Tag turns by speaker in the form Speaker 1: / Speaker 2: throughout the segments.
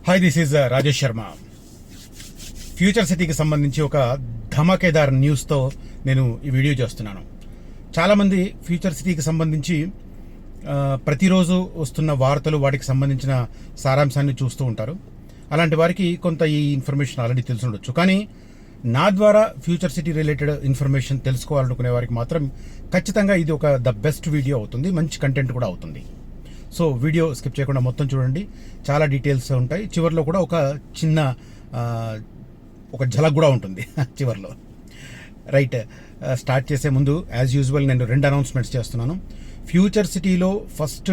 Speaker 1: Hi, this is Rajesh Sharma. Future సిటీకి సంబంధించి ఒక ధమాకేదార్ న్యూస్తో నేను ఈ వీడియో చేస్తున్నాను. చాలామంది ఫ్యూచర్ సిటీకి సంబంధించి ప్రతిరోజు వస్తున్న వార్తలు, వాటికి సంబంధించిన సారాంశాన్ని చూస్తూ ఉంటారు. అలాంటి వారికి కొంత ఈ ఇన్ఫర్మేషన్ ఆల్రెడీ తెలిసి ఉండొచ్చు. కానీ నా ద్వారా ఫ్యూచర్ సిటీ రిలేటెడ్ ఇన్ఫర్మేషన్ తెలుసుకోవాలనుకునే వారికి మాత్రం ఖచ్చితంగా ఇది ఒక ద బెస్ట్ వీడియో అవుతుంది, మంచి కంటెంట్ కూడా అవుతుంది. సో వీడియో స్కిప్ చేయకుండా మొత్తం చూడండి, చాలా డీటెయిల్స్ ఉంటాయి. చివరిలో కూడా ఒక చిన్న ఒక ఝలక్ కూడా ఉంటుంది చివరిలో. రైట్, స్టార్ట్ చేసే ముందు యాజ్ యూజువల్ నేను 2 అనౌన్స్మెంట్స్ చేస్తున్నాను. ఫ్యూచర్ సిటీలో ఫస్ట్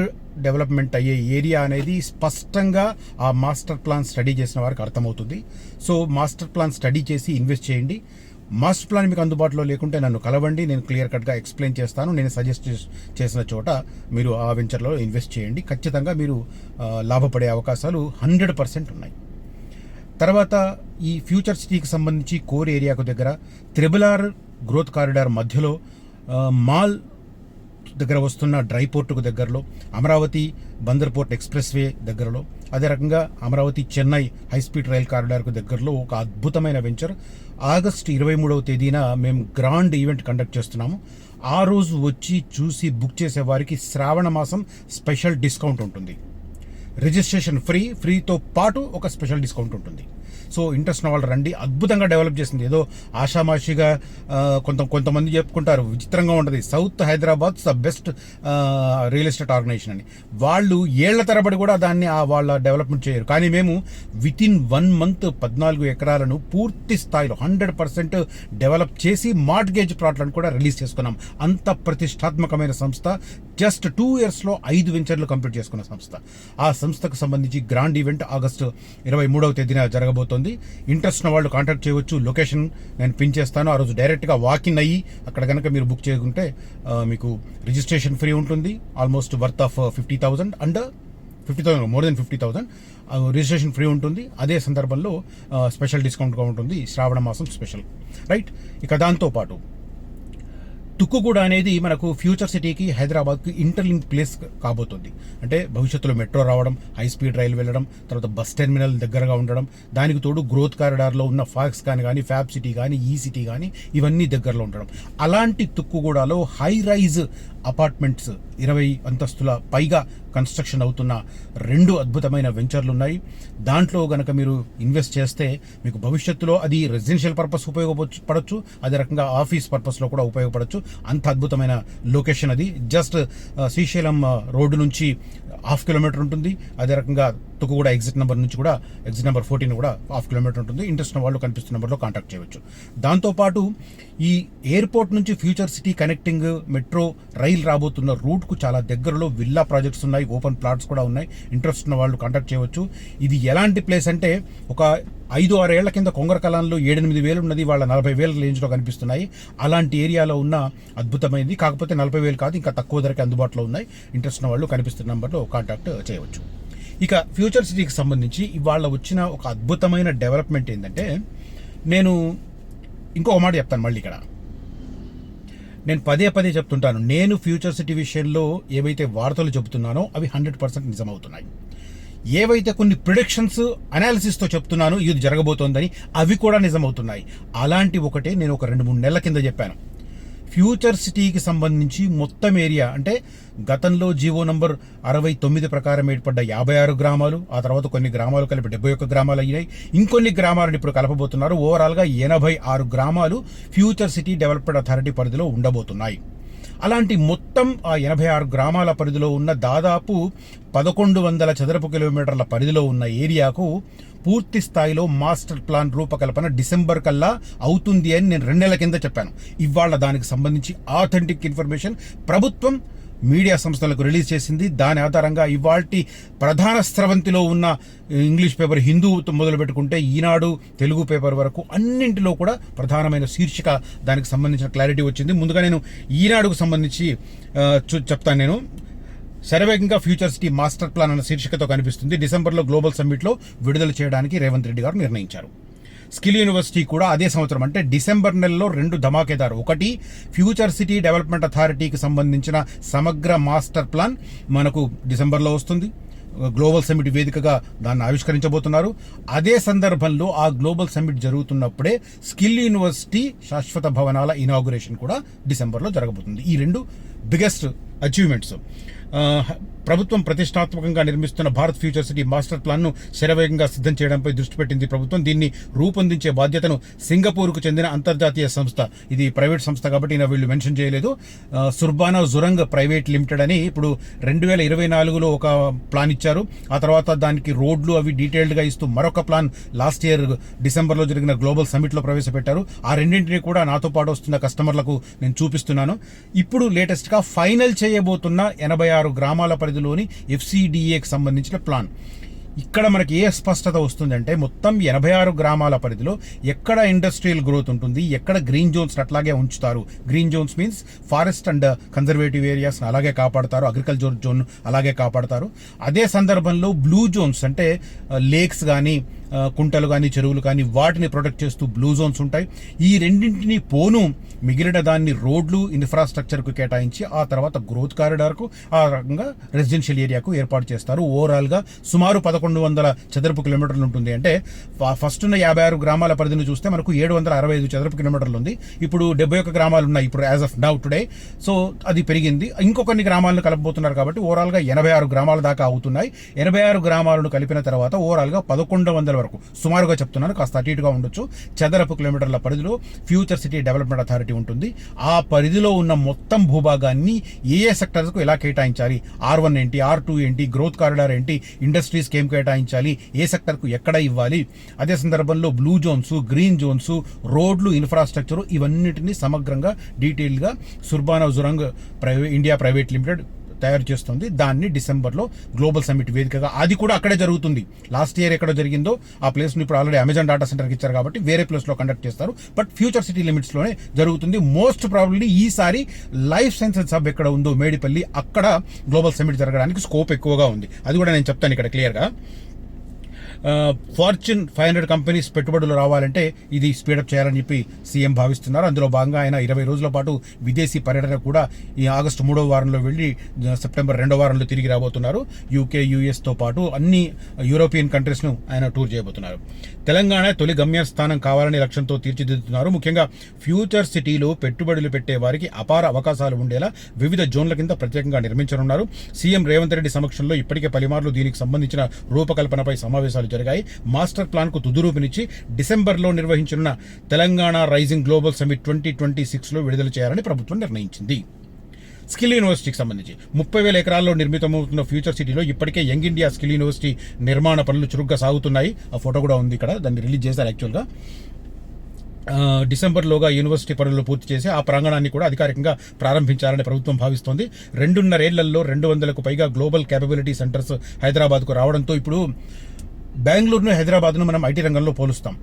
Speaker 1: డెవలప్మెంట్ అయ్యే ఏరియా అనేది స్పష్టంగా ఆ మాస్టర్ ప్లాన్ స్టడీ చేసిన వారికి అర్థమవుతుంది. సో మాస్టర్ ప్లాన్ స్టడీ చేసి ఇన్వెస్ట్ చేయండి. మాస్టర్ ప్లాన్ మీకు అందుబాటులో లేకుంటే నన్ను కలవండి, నేను క్లియర్ కట్గా ఎక్స్ప్లెయిన్ చేస్తాను. నేను సజెస్ట్ చేసిన చోట మీరు ఆ వెంచర్లో ఇన్వెస్ట్ చేయండి. ఖచ్చితంగా మీరు లాభపడే అవకాశాలు 100% ఉన్నాయి. తర్వాత ఈ ఫ్యూచర్ సిటీకి సంబంధించి కోర్ ఏరియాకు దగ్గర RRR గ్రోత్ కారిడార్ మధ్యలో మాల్ దగ్గర వస్తున్న డ్రై పోర్టుకు దగ్గరలో, Amaravati Bandar port express way దగ్గరలో, అదే రకంగా అమరావతి చెన్నై హైస్పీడ్ రైల్ కారిడార్కు దగ్గరలో ఒక అద్భుతమైన వెంచర్ ఆగస్టు 23వ తేదీన మేము గ్రాండ్ ఈవెంట్ కండక్ట్ చేస్తున్నాము. ఆ రోజు వచ్చి చూసి బుక్ చేసే వారికి శ్రావణ మాసం స్పెషల్ డిస్కౌంట్ ఉంటుంది. రిజిస్ట్రేషన్ ఫ్రీతో పాటు ఒక స్పెషల్ డిస్కౌంట్ ఉంటుంది. సో ఇంట్రెస్ట్ ఉన్న వాళ్ళు రండి. అద్భుతంగా డెవలప్ చేసింది. ఏదో ఆషామాషిగా కొంతమంది చెప్పుకుంటారు, విచిత్రంగా ఉంటుంది, south Hyderabad the best real estate organisation అని. వాళ్ళు ఏళ్ల తరబడి కూడా దాన్ని వాళ్ళ డెవలప్మెంట్ చేయరు. కానీ మేము వితిన్ 1 మంత్ 14 ఎకరాలను పూర్తి స్థాయిలో 100% డెవలప్ చేసి మార్ట్గేజ్ ప్లాట్లను కూడా రిలీజ్ చేసుకున్నాం. అంత ప్రతిష్టాత్మకమైన సంస్థ. జస్ట్ 2 yearsలో 5 వెంచర్లు కంప్లీట్ చేసుకున్న సంస్థ. ఆ సంస్థకు సంబంధించి గ్రాండ్ ఈవెంట్ ఆగస్టు 23వ తేదీన జరగబోతోంది. ఇంట్రెస్ట్ ఉన్న వాళ్ళు కాంటాక్ట్ చేయవచ్చు. లొకేషన్ నేను పిన్ చేస్తాను. ఆ రోజు డైరెక్ట్గా వాకిన్ అయ్యి అక్కడ కనుక మీరు బుక్ చేసుకుంటే మీకు రిజిస్ట్రేషన్ ఫ్రీ ఉంటుంది. Almost worth of 50,000 under 50,000 more than 50,000 registration free ఉంటుంది. అదే సందర్భంలో స్పెషల్ డిస్కౌంట్గా ఉంటుంది, శ్రావణ మాసం స్పెషల్. రైట్, ఇక దాంతోపాటు తుక్కుగూడ అనేది మనకు ఫ్యూచర్ సిటీకి హైదరాబాద్కి ఇంటర్లింక్ ప్లేస్ కాబోతుంది. అంటే భవిష్యత్తులో మెట్రో రావడం, హై స్పీడ్ రైలు వెళ్ళడం, తర్వాత బస్ టెర్మినల్ దగ్గరగా ఉండడం, దానికి తోడు గ్రోత్ కారిడార్లో ఉన్న ఫాక్స్ కానీ ఫ్యాబ్ సిటీ కానీ ఈ సిటీ కానీ ఇవన్నీ దగ్గరలో ఉండడం. అలాంటి తుక్కుగూడలో హై రైజ్ అపార్ట్మెంట్స్ 20 అంతస్తుల పైగా కన్స్ట్రక్షన్ అవుతున్న 2 అద్భుతమైన వెంచర్లు ఉన్నాయి. దాంట్లో గనక మీరు ఇన్వెస్ట్ చేస్తే మీకు భవిష్యత్తులో అది రెసిడెన్షియల్ పర్పస్ ఉపయోగపడవచ్చు, అదే రకంగా ఆఫీస్ పర్పస్లో కూడా ఉపయోగపడవచ్చు. అంత అద్భుతమైన లొకేషన్ అది. జస్ట్ శ్రీశైలం రోడ్డు నుంచి 1/2 కిలోమీటర్ ఉంటుంది. అదే రకంగా తుక్కుగూడ ఎగ్జిట్ నెంబర్ నుంచి కూడా ఎగ్జిట్ నెంబర్ 14 కూడా 1/2 కిలోమీటర్ ఉంటుంది. ఇంట్రెస్ట్ ఉన్న వాళ్ళు కనిపిస్తున్న నెంబర్లో కాంటాక్ట్ చేయవచ్చు. దాంతోపాటు ఈ ఎయిర్పోర్ట్ నుంచి future city connecting metro rail రాబోతున్న రూట్కు చాలా దగ్గరలో విల్లా ప్రాజెక్ట్స్ ఉన్నాయి, ఓపెన్ ప్లాట్స్ కూడా ఉన్నాయి. ఇంట్రెస్ట్ ఉన్న వాళ్ళు కాంటాక్ట్ చేయవచ్చు. ఇది ఎలాంటి ప్లేస్ అంటే ఒక 5-6 ఏళ్ల కింద కొంగరకలాన్లో 7-8 వేలు ఉన్నది, వాళ్ళ 40,000 రేంజ్లో కనిపిస్తున్నాయి. అలాంటి ఏరియాలో ఉన్న అద్భుతమైనది. కాకపోతే 40,000 కాదు, ఇంకా తక్కువ ధరకి అందుబాటులో ఉన్నాయి. ఇంట్రెస్ట్ ఉన్న వాళ్ళు కనిపిస్తున్న నెంబర్లో కాంటాక్ట్ చేయవచ్చు. ఇక ఫ్యూచర్ సిటీకి సంబంధించి ఇవాళ వచ్చిన ఒక అద్భుతమైన డెవలప్మెంట్ ఏంటంటే, నేను ఇంకొక మాట చెప్తాను మళ్ళీ ఇక్కడ. నేను పదే చెప్తుంటాను, నేను ఫ్యూచర్ సిటీ విషయంలో ఏవైతే వార్తలు చెబుతున్నానో అవి 100% నిజమవుతున్నాయి. ఏవైతే కొన్ని ప్రిడిక్షన్స్ అనాలిసిస్తో చెప్తున్నానో ఇది జరగబోతోందని అవి కూడా నిజమవుతున్నాయి. అలాంటి ఒకటే నేను ఒక 2-3 నెలల కింద చెప్పాను. ఫ్యూచర్ సిటీకి సంబంధించి మొత్తం ఏరియా అంటే గతంలో జీవో నంబర్ 69 ప్రకారం ఏర్పడ్డ 56 గ్రామాలు, ఆ తర్వాత కొన్ని గ్రామాలు కలిపి 71 గ్రామాలు అయ్యాయి. ఇంకొన్ని గ్రామాలను ఇప్పుడు కలపబోతున్నారు. ఓవరాల్గా 86 గ్రామాలు ఫ్యూచర్ సిటీ డెవలప్మెంట్ అథారిటీ పరిధిలో ఉండబోతున్నాయి. అలాంటి మొత్తం ఆ 86 గ్రామాల పరిధిలో ఉన్న దాదాపు 1100 చదరపు కిలోమీటర్ల పరిధిలో ఉన్న ఏరియాకు పూర్తి స్థాయిలో మాస్టర్ ప్లాన్ రూపకల్పన డిసెంబర్ కల్లా అవుతుంది అని నేను 2 నెలల కింద చెప్పాను. ఇవాళ దానికి సంబంధించి ఆథెంటిక్ ఇన్ఫర్మేషన్ ప్రభుత్వం మీడియా సంస్థలకు రిలీజ్ చేసింది. దాని ఆధారంగా ఇవాల్టి ప్రధాన స్రవంతిలో ఉన్న ఇంగ్లీష్ పేపర్ హిందూ మొదలు పెట్టుకుంటే ఈనాడు తెలుగు పేపర్ వరకు అన్నింటిలో కూడా ప్రధానమైన శీర్షిక దానికి సంబంధించిన క్లారిటీ వచ్చింది. ముందుగా నేను ఈనాడుకు సంబంధించి చెప్తాను. నేను శరవేగంగా ఫ్యూచర్ సిటీ మాస్టర్ ప్లాన్ అన్న శీర్షికతో కనిపిస్తుంది. డిసెంబర్లో గ్లోబల్ సమ్మిట్లో విడుదల చేయడానికి రేవంత్ రెడ్డి గారు నిర్ణయించారు. స్కిల్ యూనివర్సిటీ కూడా అదే సంవత్సరం అంటే డిసెంబర్ నెలలో 2 ధమాకేదారు. ఒకటి, ఫ్యూచర్ సిటీ డెవలప్మెంట్ అథారిటీకి సంబంధించిన సమగ్ర మాస్టర్ ప్లాన్ మనకు డిసెంబర్లో వస్తుంది. గ్లోబల్ సమ్మిట్ వేదికగా దాన్ని ఆవిష్కరించబోతున్నారు. అదే సందర్భంలో ఆ గ్లోబల్ సమ్మిట్ జరుగుతున్నప్పుడే స్కిల్ యూనివర్సిటీ శాశ్వత భవనాల ఇనాగురేషన్ కూడా డిసెంబర్లో జరగబోతుంది. ఈ రెండు బిగ్గెస్ట్ అచీవ్మెంట్స్. ప్రభుత్వం ప్రతిష్టాత్మకంగా నిర్మిస్తున్న భారత్ ఫ్యూచర్ సిటీ మాస్టర్ ప్లాన్ను శరవేగంగా సిద్ధం చేయడంపై దృష్టి పెట్టింది ప్రభుత్వం. దీన్ని రూపొందించే బాధ్యతను సింగపూర్కు చెందిన అంతర్జాతీయ సంస్థ, ఇది ప్రైవేట్ సంస్థ కాబట్టి వీళ్ళు మెన్షన్ చేయలేదు, సుర్బానా జురంగ్ ప్రైవేట్ లిమిటెడ్ అని ఇప్పుడు 2024లో ఒక ప్లాన్ ఇచ్చారు. ఆ తర్వాత దానికి రోడ్లు అవి డీటెయిల్డ్గా ఇస్తూ మరొక ప్లాన్ లాస్ట్ ఇయర్ డిసెంబర్లో జరిగిన గ్లోబల్ సమ్మిట్లో ప్రవేశపెట్టారు. ఆ రెండింటినీ కూడా నాతో పాటు వస్తున్న కస్టమర్లకు నేను చూపిస్తున్నాను. ఇప్పుడు లేటెస్ట్గా ఫైనల్ చేయబోతున్న 86 గ్రామాల పరిధిలోని FCDAకి సంబంధించిన ప్లాన్. ఇక్కడ మనకి ఏ స్పష్టత వస్తుందంటే మొత్తం 86 గ్రామాల పరిధిలో ఎక్కడ ఇండస్ట్రియల్ గ్రోత్ ఉంటుంది, ఎక్కడ గ్రీన్ జోన్స్ అట్లాగే ఉంచుతారు. Green Jones means forest and conservative areas అలాగే కాపాడతారు, అగ్రికల్చర్ జోన్ అలాగే కాపాడతారు. అదే సందర్భంలో బ్లూ జోన్స్ అంటే లేక్స్ కానీ కుంటలు కానీ చెరువులు కానీ వాటిని ప్రొటెక్ట్ చేస్తూ బ్లూ జోన్స్ ఉంటాయి. ఈ రెండింటిని పోను మిగిలిన దాన్ని రోడ్లు ఇన్ఫ్రాస్ట్రక్చర్కు కేటాయించి ఆ తర్వాత గ్రోత్ కారిడార్కు ఆ రకంగా రెసిడెన్షియల్ ఏరియాకు ఏర్పాటు చేస్తారు. ఓవరాల్గా సుమారు 1100 చదరపు కిలోమీటర్లు ఉంటుంది. అంటే ఫస్ట్ ఉన్న 56 గ్రామాల పరిధిని చూస్తే మనకు 765 చదరపు కిలోమీటర్లు ఉంది. ఇప్పుడు 71 గ్రామాలు ఉన్నాయి ఇప్పుడు as of now today. So అది పెరిగింది. ఇంకొన్ని గ్రామాలను కలపబోతున్నారు కాబట్టి ఓవరాల్గా 86 గ్రామాల దాకా అవుతున్నాయి. 86 గ్రామాలను కలిపిన తర్వాత ఓవరాల్గా 1100 వరకు సుమారుగా చెప్తున్నాను, కాస్త అటు ఇటుగా ఉండొచ్చు, చదరపు కిలోమీటర్ల పరిధిలో ఫ్యూచర్ సిటీ డెవలప్మెంట్ అథారిటీ ఉంటుంది. ఆ పరిధిలో ఉన్న మొత్తం భూభాగాన్ని ఏ సెక్టర్స్కు ఎలా కేటాయించాలి, R1 ఏంటి, R2 ఏంటి, గ్రోత్ కారిడార్ ఏంటి, ఇండస్ట్రీస్కి ఏం కేటాయించాలి, ఏ సెక్టర్కు ఎక్కడ ఇవ్వాలి, అదే సందర్భంలో బ్లూ జోన్స్, గ్రీన్ జోన్స్, రోడ్లు, ఇన్ఫ్రాస్ట్రక్చర్ ఇవన్నిటిని సమగ్రంగా డీటెయిల్గా సుర్బానా జురంగ్ ఇండియా ప్రైవేట్ లిమిటెడ్ తయారు చేస్తుంది. దాన్ని డిసెంబర్లో గ్లోబల్ సమ్మిట్ వేదికగా, అది కూడా అక్కడే జరుగుతుంది. లాస్ట్ ఇయర్ ఎక్కడ జరిగిందో ఆ ప్లేస్ని ఇప్పుడు ఆల్రెడీ అమెజాన్ డేటా సెంటర్కి ఇచ్చారు కాబట్టి వేరే ప్లేస్లో కండక్ట్ చేస్తారు. బట్ ఫ్యూచర్ సిటీ లిమిట్స్లోనే జరుగుతుంది. మోస్ట్ ప్రాబబ్లీ ఈసారి లైఫ్ సైన్సెస్ హబ్ ఎక్కడ ఉందో మేడిపల్లి, అక్కడ గ్లోబల్ సమ్మిట్ జరగడానికి స్కోప్ ఎక్కువగా ఉంది. అది కూడా నేను చెప్తాను ఇక్కడ క్లియర్గా. ఫార్చ్యూన్ 500 కంపెనీస్ పెట్టుబడులు రావాలంటే ఇది స్పీడప్ చేయాలని చెప్పి సీఎం భావిస్తున్నారు. అందులో భాగంగా ఆయన 20 రోజుల పాటు విదేశీ పర్యటన కూడా ఈ ఆగస్టు 3వ వారంలో వెళ్ళి సెప్టెంబర్ 2వ వారంలో తిరిగి రాబోతున్నారు. UK, US పాటు అన్ని యూరోపియన్ కంట్రీస్ను ఆయన టూర్ చేయబోతున్నారు. తెలంగాణ తొలి గమ్యస్థానం కావాలనే లక్ష్యంతో తీర్చిదిద్దుతున్నారు. ముఖ్యంగా ఫ్యూచర్ సిటీలో పెట్టుబడులు పెట్టే వారికి అపార అవకాశాలు ఉండేలా వివిధ జోన్ల కింద ప్రత్యేకంగా నిర్మించనున్నారు. సీఎం రేవంత్ రెడ్డి సమక్షంలో ఇప్పటికే పలుమార్లు దీనికి సంబంధించిన రూపకల్పనపై సమావేశాలు జరిగాయి. మాస్టర్ ప్లాన్ కు తుదిరూపినిచ్చి డిసెంబర్లో నిర్వహించనున్న తెలంగాణ రైజింగ్ గ్లోబల్ సమిట్ 2026లో విడుదల చేయాలని ప్రభుత్వం నిర్ణయించింది. స్కిల్ యూనివర్సిటీకి సంబంధించి 30,000 ఎకరాల్లో నిర్మితమవుతున్న ఫ్యూచర్ సిటీలో ఇప్పటికే యంగ్ ఇండియా స్కిల్ యూనివర్సిటీ నిర్మాణ పనులు చురుగ్గా సాగుతున్నాయి. ఆ ఫోటో కూడా ఉంది ఇక్కడ, దాన్ని రిలీజ్ చేశారు యాక్చువల్గా. డిసెంబర్లోగా యూనివర్సిటీ పనులు పూర్తి చేసి ఆ ప్రాంగణాన్ని కూడా అధికారికంగా ప్రారంభించాలని ప్రభుత్వం భావిస్తోంది. 2.5 ఏళ్లలో 200కు పైగా గ్లోబల్ క్యాపబిలిటీ సెంటర్స్ హైదరాబాద్కు రావడంతో ఇప్పుడు బెంగళూరును, హైదరాబాద్ను మనం ఐటీ రంగంలో పోలుస్తాం.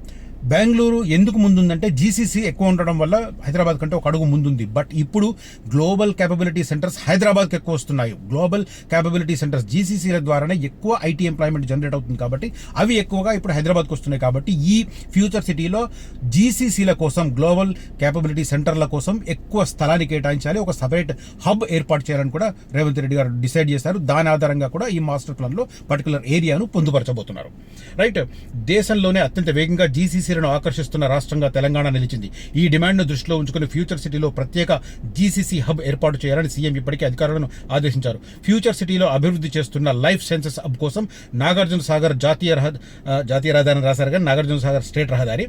Speaker 1: బెంగళూరు ఎందుకు ముందుందంటే GCC ఎక్కువ ఉండడం వల్ల హైదరాబాద్ కంటే ఒక అడుగు ముందుంది. బట్ ఇప్పుడు గ్లోబల్ క్యాపబిలిటీ సెంటర్స్ హైదరాబాద్కి ఎక్కువ వస్తున్నాయి. గ్లోబల్ క్యాపబిలిటీ సెంటర్స్ GCCల ద్వారానే ఎక్కువ ఐటీ ఎంప్లాయ్మెంట్ జనరేట్ అవుతుంది కాబట్టి అవి ఎక్కువగా ఇప్పుడు హైదరాబాద్కి వస్తున్నాయి. కాబట్టి ఈ ఫ్యూచర్ సిటీలో GCCల కోసం, గ్లోబల్ క్యాపబిలిటీ సెంటర్ల కోసం ఎక్కువ స్థలాన్ని కేటాయించాలి, ఒక సపరేట్ హబ్ ఏర్పాటు చేయాలని కూడా రేవంత్ రెడ్డి గారు డిసైడ్ చేశారు. దాని ఆధారంగా కూడా ఈ మాస్టర్ ప్లాన్లో పర్టికులర్ ఏరియాను పొందుపరచబోతున్నారు. రైట్, దేశంలోనే అత్యంత వేగంగా GCC ఆకర్షిస్తున్న రాష్ట్రంగా తెలంగాణ నిలిచింది. ఈ డిమాండ్ను దృష్టిలో ఉంచుకుని ఫ్యూచర్ సిటీలో ప్రత్యేక GCC హబ్ ఏర్పాటు చేయాలని సీఎం ఇప్పటికే అధికారులను ఆదేశించారు. ఫ్యూచర్ సిటీలో అభివృద్ధి చేస్తున్న లైఫ్ సైన్సెస్ హబ్ కోసం నాగార్జున సాగర్ జాతీయ రహదారిని రాశారు కానీ నాగార్జున సాగర్ స్టేట్ రహదారి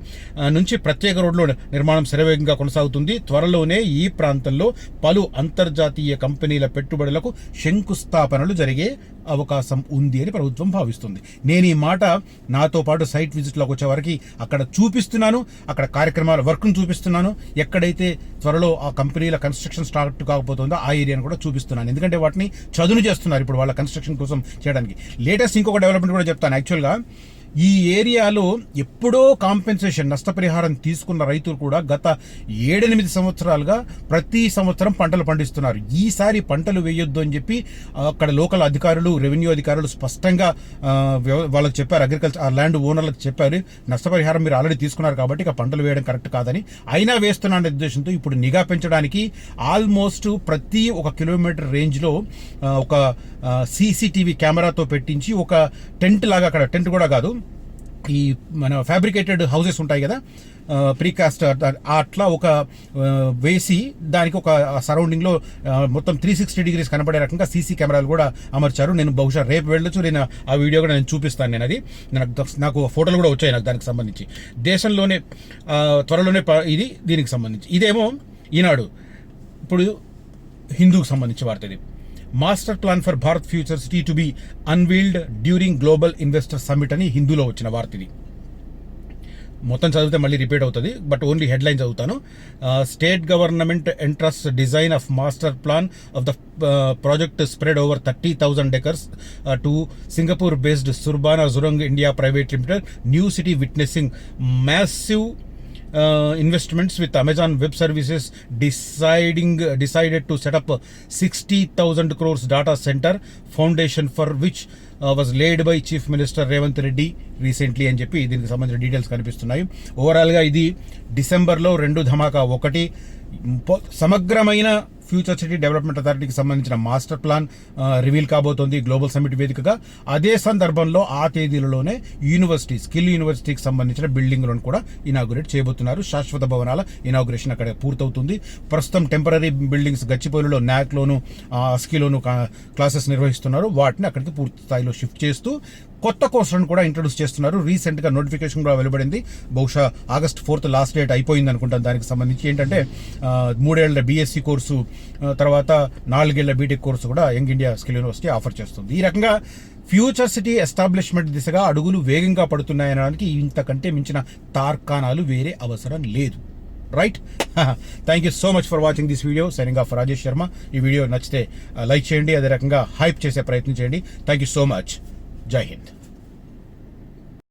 Speaker 1: నుంచి ప్రత్యేక రోడ్ల నిర్మాణం శరవేగంగా కొనసాగుతుంది. త్వరలోనే ఈ ప్రాంతంలో పలు అంతర్జాతీయ కంపెనీల పెట్టుబడులకు శంకుస్థాపనలు జరిగే అవకాశం ఉంది అని ప్రభుత్వం భావిస్తుంది. నేను ఈ మాట నాతో పాటు సైట్ విజిట్లోకి వచ్చే వరకు అక్కడ చూపిస్తున్నాను, అక్కడ కార్యక్రమాల వర్క్ను చూపిస్తున్నాను. ఎక్కడైతే త్వరలో ఆ కంపెనీల కన్స్ట్రక్షన్ స్టార్ట్ కాకపోతుందో ఆ ఏరియాను కూడా చూపిస్తున్నాను. ఎందుకంటే వాటిని చదును చేస్తున్నారు ఇప్పుడు వాళ్ళ కన్స్ట్రక్షన్ కోసం చేయడానికి. లేటెస్ట్ ఇంకొక డెవలప్మెంట్ కూడా చెప్తాను. యాక్చువల్గా ఈ ఏరియాలో ఎప్పుడో కాంపెన్సేషన్ నష్టపరిహారం తీసుకున్న రైతులు కూడా గత 7-8 సంవత్సరాలుగా ప్రతి సంవత్సరం పంటలు పండిస్తున్నారు. ఈసారి పంటలు వేయొద్దు అని చెప్పి అక్కడ లోకల్ అధికారులు, రెవెన్యూ అధికారులు స్పష్టంగా వాళ్ళకి చెప్పారు, అగ్రికల్చర్ ల్యాండ్ ఓనర్లకు చెప్పారు, నష్టపరిహారం మీరు ఆల్రెడీ తీసుకున్నారు కాబట్టి ఇక పంటలు వేయడం కరెక్ట్ కాదని. అయినా వేస్తున్న ఉద్దేశంతో ఇప్పుడు నిఘా పెంచడానికి ఆల్మోస్ట్ ప్రతి 1 కిలోమీటర్ రేంజ్లో ఒక సీసీటీవీ కెమెరాతో పెట్టించి ఒక టెంట్ లాగా, అక్కడ టెంట్ కూడా కాదు, ఈ మన ఫ్యాబ్రికేటెడ్ హౌసెస్ ఉంటాయి కదా, ప్రీకాస్ట్, అట్లా ఒక వేసి దానికి ఒక సరౌండింగ్లో మొత్తం 360 డిగ్రీస్ కనపడే రకంగా సీసీ కెమెరాలు కూడా అమర్చారు. నేను బహుశా రేపు వెళ్ళొచ్చు, నేను ఆ వీడియో కూడా నేను చూపిస్తాను. నేను అది నాకు ఫోటోలు కూడా వచ్చాయి నాకు దానికి సంబంధించి. దేశంలోనే త్వరలోనే ఇది దీనికి సంబంధించి. ఇదేమో ఈనాడు, ఇప్పుడు హిందూకి సంబంధించి వార్త. ఇది master plan for Bharat future city to be unveiled during global investor summit అని హిందూలో వచ్చిన వార్త ఇది. మొత్తం చదివితే మళ్ళీ రిపీట్ అవుతుంది, బట్ ఓన్లీ హెడ్లైన్ చదువుతాను. State government entrust design of master plan of the project spread over 30,000 acres to Singapore based Surbana Jurong India private limited, new city witnessing massive investments with Amazon Web Services decided to set up 60,000 crores data center foundation for which was laid by Chief Minister Revanth Reddy recently అని చెప్పి దీనికి సంబంధించిన details కనిపిస్తున్నాయి. ఓవరాల్గా ఇది డిసెంబర్లో 2 ధమాకా. ఒకటి, సమగ్రమైన ఫ్యూచర్ సిటీ డెవలప్మెంట్ అథారిటీకి సంబంధించిన మాస్టర్ ప్లాన్ రివీల్ కాబోతోంది గ్లోబల్ సమ్మిట్ వేదికగా. అదే సందర్భంలో ఆ తేదీలలోనే స్కిల్ యూనివర్సిటీకి సంబంధించిన బిల్డింగ్లను కూడా ఇనాగ్రేట్ చేయబోతున్నారు. శాశ్వత భవనాల ఇనాగ్రేషన్ అక్కడ పూర్తవుతుంది. ప్రస్తుతం టెంపరీ బిల్డింగ్స్ గచ్చిపోలిలో, నాక్లోను, అస్కీలోను క్లాసెస్ నిర్వహిస్తున్నారు. వాటిని అక్కడికి పూర్తి స్థాయిలో షిఫ్ట్ చేస్తూ కొత్త కోర్సులను కూడా ఇంట్రొడ్యూస్ చేస్తున్నారు. రీసెంట్ గా నోటిఫికేషన్ కూడా వెలువడింది. బహుశా August 4th లాస్ట్ డేట్ అయిపోయింది అనుకుంటాను. దానికి సంబంధించి ఏంటంటే 3 ఏళ్ల బీఎస్సీ కోర్సు, తర్వాత 4 ఏళ్ల బీటెక్ కోర్సు కూడా young India skill university offer చేస్తుంది. ఈ రకంగా ఫ్యూచర్ సిటీ ఎస్టాబ్లిష్మెంట్ దిశగా అడుగులు వేగంగా పడుతున్నాయనడానికి ఇంతకంటే మించిన తార్కాణాలు వేరే అవసరం లేదు. Right. Thank you so much for watching this video. Signing off Rajesh Sharma. ఈ వీడియో నచ్చితే లైక్ చేయండి, అదే రకంగా హైప్ చేసే ప్రయత్నం చేయండి. Thank you so much. జై హింద్.